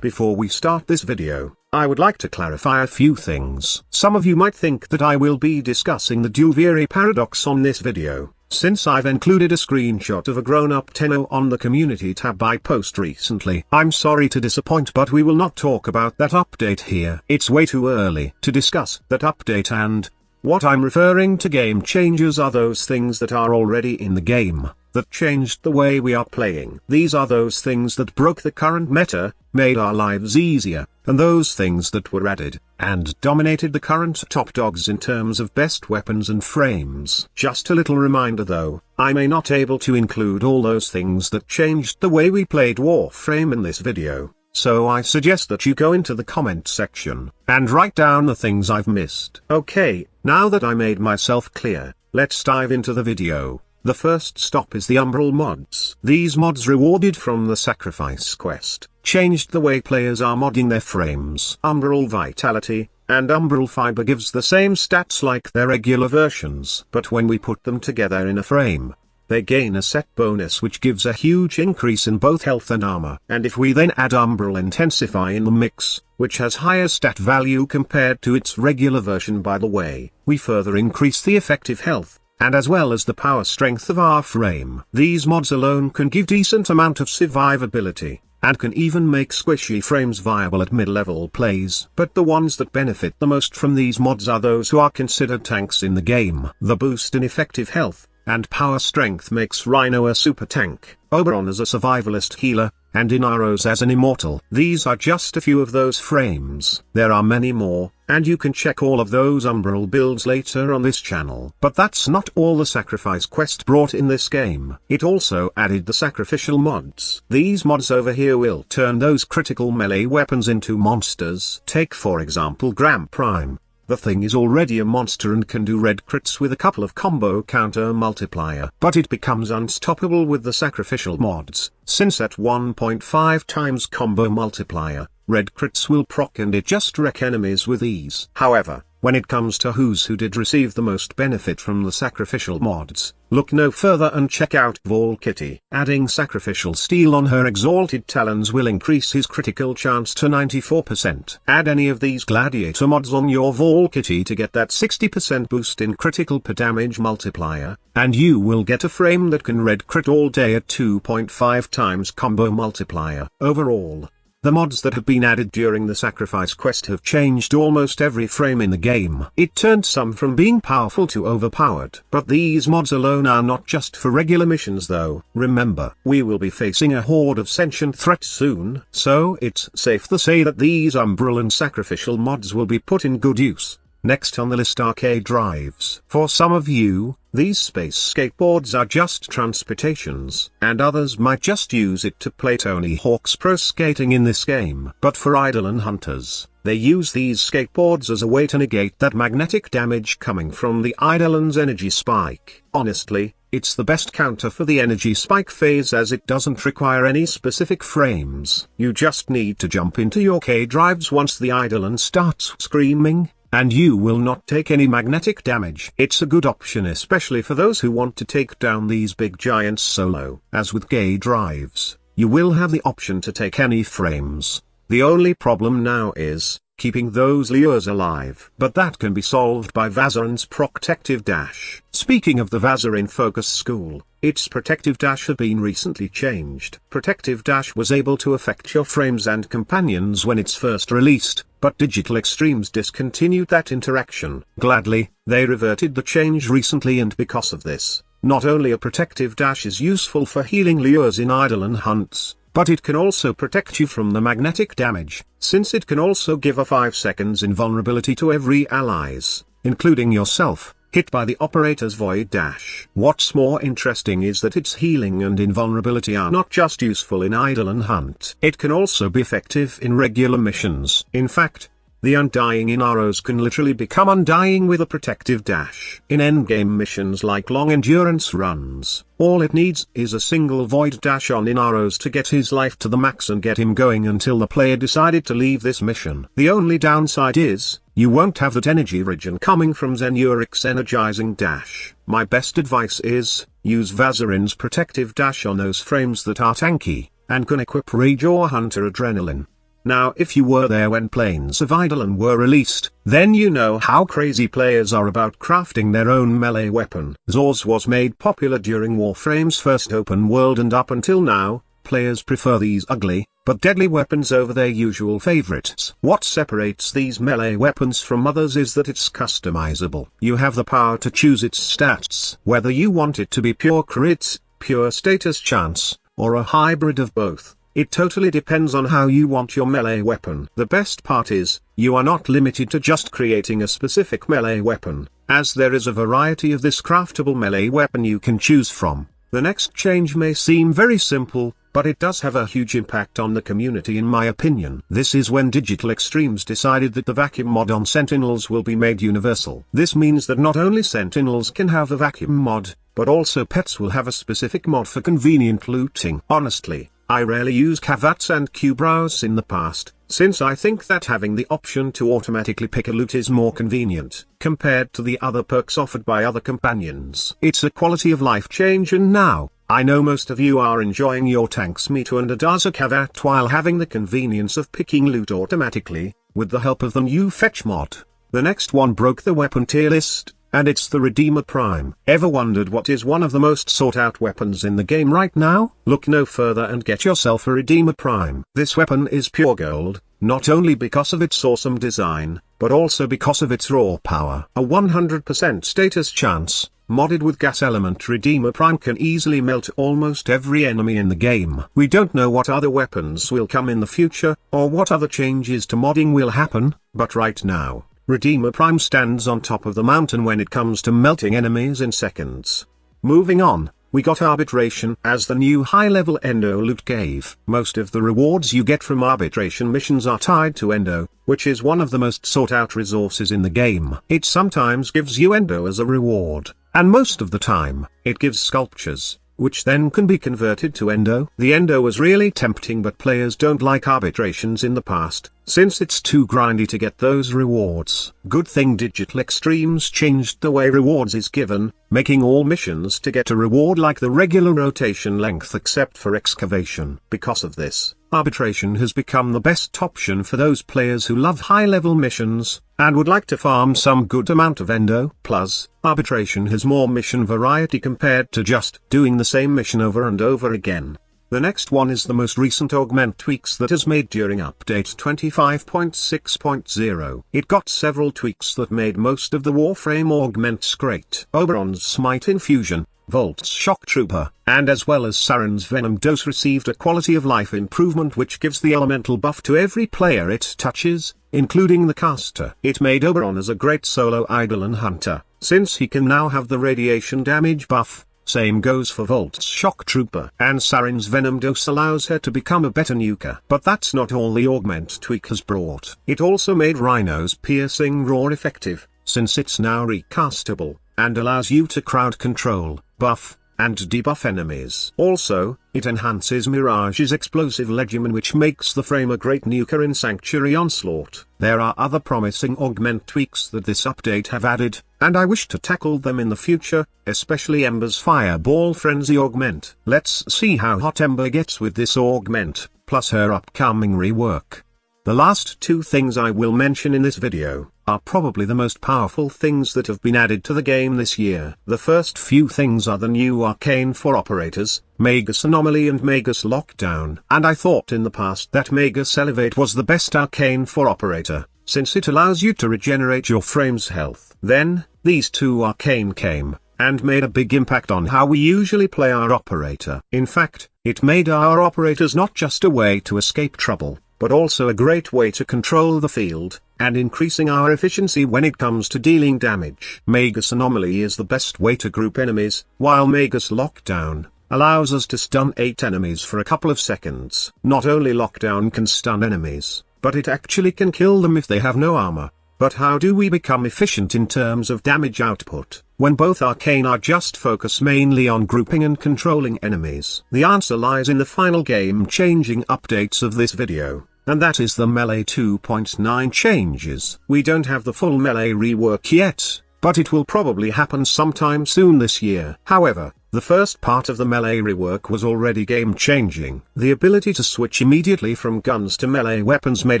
Before we start this video, I would like to clarify a few things. Some of you might think that I will be discussing the Duviri paradox on this video, since I've included a screenshot of a grown-up Tenno on the community tab I post recently. I'm sorry to disappoint, but we will not talk about that update here. It's way too early to discuss that update, and what I'm referring to game changes are those things that are already in the game, that changed the way we are playing. These are those things that broke the current meta, made our lives easier, and those things that were added, and dominated the current top dogs in terms of best weapons and frames. Just a little reminder though, I may not able to include all those things that changed the way we played Warframe in this video, so I suggest that you go into the comment section, and write down the things I've missed. Okay, now that I made myself clear, let's dive into the video. The first stop is the Umbral mods. These mods, rewarded from the Sacrifice quest, changed the way players are modding their frames. Umbral Vitality and Umbral Fiber gives the same stats like their regular versions, but when we put them together in a frame, they gain a set bonus which gives a huge increase in both health and armor. And if we then add Umbral Intensify in the mix, which has higher stat value compared to its regular version by the way, we further increase the effective health, and as well as the power strength of our frame. These mods alone can give decent amount of survivability, and can even make squishy frames viable at mid-level plays. But the ones that benefit the most from these mods are those who are considered tanks in the game. The boost in effective health and power strength makes Rhino a super tank, Oberon as a survivalist healer, and Inaros as an immortal. These are just a few of those frames. There are many more, and you can check all of those Umbral builds later on this channel. But that's not all the Sacrifice quest brought in this game. It also added the sacrificial mods. These mods over here will turn those critical melee weapons into monsters. Take for example Gram Prime. The thing is already a monster and can do red crits with a couple of combo counter multiplier. But it becomes unstoppable with the sacrificial mods, since at 1.5 times combo multiplier, red crits will proc and it just wreck enemies with ease. However, when it comes to who did receive the most benefit from the sacrificial mods, look no further and check out Vol Kitty. Adding sacrificial steel on her exalted talons will increase his critical chance to 94%. Add any of these gladiator mods on your Vol Kitty to get that 60% boost in critical per damage multiplier, and you will get a frame that can red crit all day at 2.5 times combo multiplier. Overall, the mods that have been added during the Sacrifice quest have changed almost every frame in the game. It turned some from being powerful to overpowered. But these mods alone are not just for regular missions though. Remember, we will be facing a horde of sentient threats soon, so it's safe to say that these Umbral and sacrificial mods will be put in good use. Next on the list, arcade drives. For some of you, these space skateboards are just transportations, and others might just use it to play Tony Hawk's Pro Skating in this game. But for Eidolon hunters, they use these skateboards as a way to negate that magnetic damage coming from the Eidolon's energy spike. Honestly, it's the best counter for the energy spike phase as it doesn't require any specific frames. You just need to jump into your K-drives once the Eidolon starts screaming, and you will not take any magnetic damage. It's a good option especially for those who want to take down these big giants solo. As with gay drives, you will have the option to take any frames. The only problem now is keeping those lures alive. But that can be solved by Vazarin's Protective Dash. Speaking of the Vazarin Focus School, its Protective Dash had been recently changed. Protective Dash was able to affect your frames and companions when it's first released, but Digital Extremes discontinued that interaction. Gladly, they reverted the change recently, and because of this, not only a Protective Dash is useful for healing lures in Eidolon hunts, but it can also protect you from the magnetic damage, since it can also give a 5 seconds invulnerability to every allies, including yourself, hit by the operator's Void Dash. What's more interesting is that its healing and invulnerability are not just useful in Eidolon hunt. It can also be effective in regular missions. In fact, the Undying Inaros can literally become undying with a Protective Dash. In endgame missions like long endurance runs, all it needs is a single Void Dash on Inaros to get his life to the max and get him going until the player decided to leave this mission. The only downside is, you won't have that energy regen coming from Zenuric's energizing dash. My best advice is, use Vazarin's Protective Dash on those frames that are tanky, and can equip Rage or Hunter Adrenaline. Now if you were there when Planes of Eidolon were released, then you know how crazy players are about crafting their own melee weapon. Zorz was made popular during Warframe's first open world, and up until now, players prefer these ugly, but deadly weapons over their usual favorites. What separates these melee weapons from others is that it's customizable. You have the power to choose its stats, whether you want it to be pure crits, pure status chance, or a hybrid of both. It totally depends on how you want your melee weapon. The best part is, you are not limited to just creating a specific melee weapon, as there is a variety of this craftable melee weapon you can choose from. The next change may seem very simple, but it does have a huge impact on the community in my opinion. This is when Digital Extremes decided that the vacuum mod on Sentinels will be made universal. This means that not only Sentinels can have a vacuum mod, but also pets will have a specific mod for convenient looting. Honestly, I rarely use cavats and Q-browse in the past, since I think that having the option to automatically pick a loot is more convenient, compared to the other perks offered by other companions. It's a quality of life change, and now, I know most of you are enjoying your tanks meter under Daza Cavat while having the convenience of picking loot automatically, with the help of the new fetch mod. The next one broke the weapon tier list, and it's the Redeemer Prime. Ever wondered what is one of the most sought out weapons in the game right now? Look no further and get yourself a Redeemer Prime. This weapon is pure gold, not only because of its awesome design, but also because of its raw power. A 100% status chance, modded with gas element Redeemer Prime can easily melt almost every enemy in the game. We don't know what other weapons will come in the future, or what other changes to modding will happen, but right now, Redeemer Prime stands on top of the mountain when it comes to melting enemies in seconds. Moving on, we got Arbitration as the new high-level Endo loot cave. Most of the rewards you get from Arbitration missions are tied to Endo, which is one of the most sought-out resources in the game. It sometimes gives you Endo as a reward, and most of the time, it gives sculptures, which then can be converted to Endo. The Endo was really tempting, but players don't like Arbitrations in the past, since it's too grindy to get those rewards. Good thing Digital Extremes changed the way rewards is given, making all missions to get a reward like the regular rotation length except for excavation. Because of this, Arbitration has become the best option for those players who love high-level missions, and would like to farm some good amount of Endo. Plus, Arbitration has more mission variety compared to just doing the same mission over and over again. The next one is the most recent augment tweaks that is made during update 25.6.0. It got several tweaks that made most of the Warframe augments great. Oberon's Smite Infusion, Volt's Shock Trooper, and as well as Saren's Venom Dose received a quality of life improvement which gives the elemental buff to every player it touches, including the caster. It made Oberon as a great solo Eidolon hunter, since he can now have the radiation damage buff. Same goes for Volt's Shock Trooper. And Saren's Venom Dose allows her to become a better nuker. But that's not all the augment tweak has brought. It also made Rhino's Piercing Roar effective, since it's now recastable, and allows you to crowd control, buff, and debuff enemies. Also, it enhances Mirage's Explosive Legion, which makes the frame a great nuker in Sanctuary Onslaught. There are other promising augment tweaks that this update have added, and I wish to tackle them in the future, especially Ember's Fireball Frenzy augment. Let's see how hot Ember gets with this augment, plus her upcoming rework. The last two things I will mention in this video are probably the most powerful things that have been added to the game this year. The first few things are the new Arcane for operators, Magus Anomaly and Magus Lockdown. And I thought in the past that Magus Elevate was the best Arcane for operator, since it allows you to regenerate your frame's health. Then, these two Arcane came, and made a big impact on how we usually play our operator. In fact, it made our operators not just a way to escape trouble, but also a great way to control the field, and increasing our efficiency when it comes to dealing damage. Magus Anomaly is the best way to group enemies, while Magus Lockdown allows us to stun 8 enemies for a couple of seconds. Not only Lockdown can stun enemies, but it actually can kill them if they have no armor. But how do we become efficient in terms of damage output, when both Arcane are just focus mainly on grouping and controlling enemies? The answer lies in the final game-changing updates of this video, and that is the Melee 2.9 changes. We don't have the full Melee rework yet, but it will probably happen sometime soon this year. However, The first part of the melee rework was already game-changing. The ability to switch immediately from guns to melee weapons made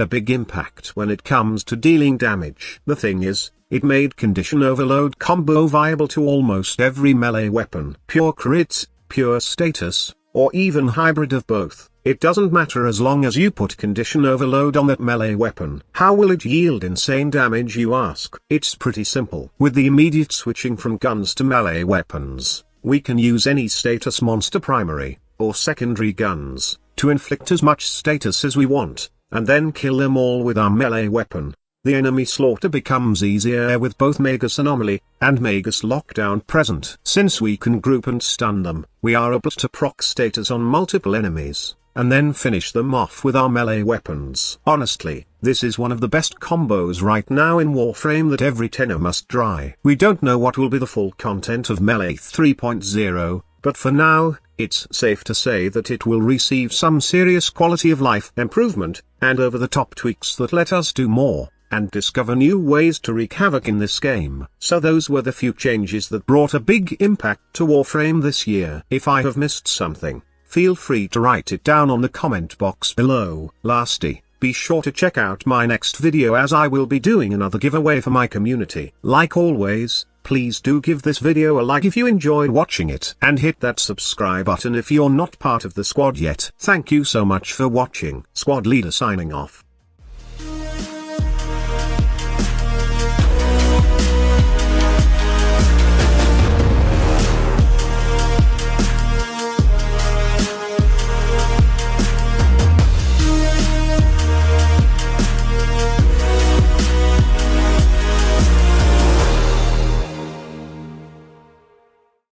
a big impact when it comes to dealing damage. The thing is, it made condition overload combo viable to almost every melee weapon. Pure crits, pure status, or even hybrid of both. It doesn't matter as long as you put condition overload on that melee weapon. How will it yield insane damage, you ask? It's pretty simple. With the immediate switching from guns to melee weapons, we can use any status monster primary, or secondary guns, to inflict as much status as we want, and then kill them all with our melee weapon. The enemy slaughter becomes easier with both Magus Anomaly and Magus Lockdown present. Since we can group and stun them, we are able to proc status on multiple enemies, and then finish them off with our melee weapons. Honestly, this is one of the best combos right now in Warframe that every tenor must try. We don't know what will be the full content of Melee 3.0, but for now, it's safe to say that it will receive some serious quality of life improvement, and over-the-top tweaks that let us do more, and discover new ways to wreak havoc in this game. So those were the few changes that brought a big impact to Warframe this year. If I have missed something, feel free to write it down on the comment box below. Lastly, be sure to check out my next video as I will be doing another giveaway for my community. Like always, please do give this video a like if you enjoyed watching it, and hit that subscribe button if you're not part of the squad yet. Thank you so much for watching. Squad leader signing off.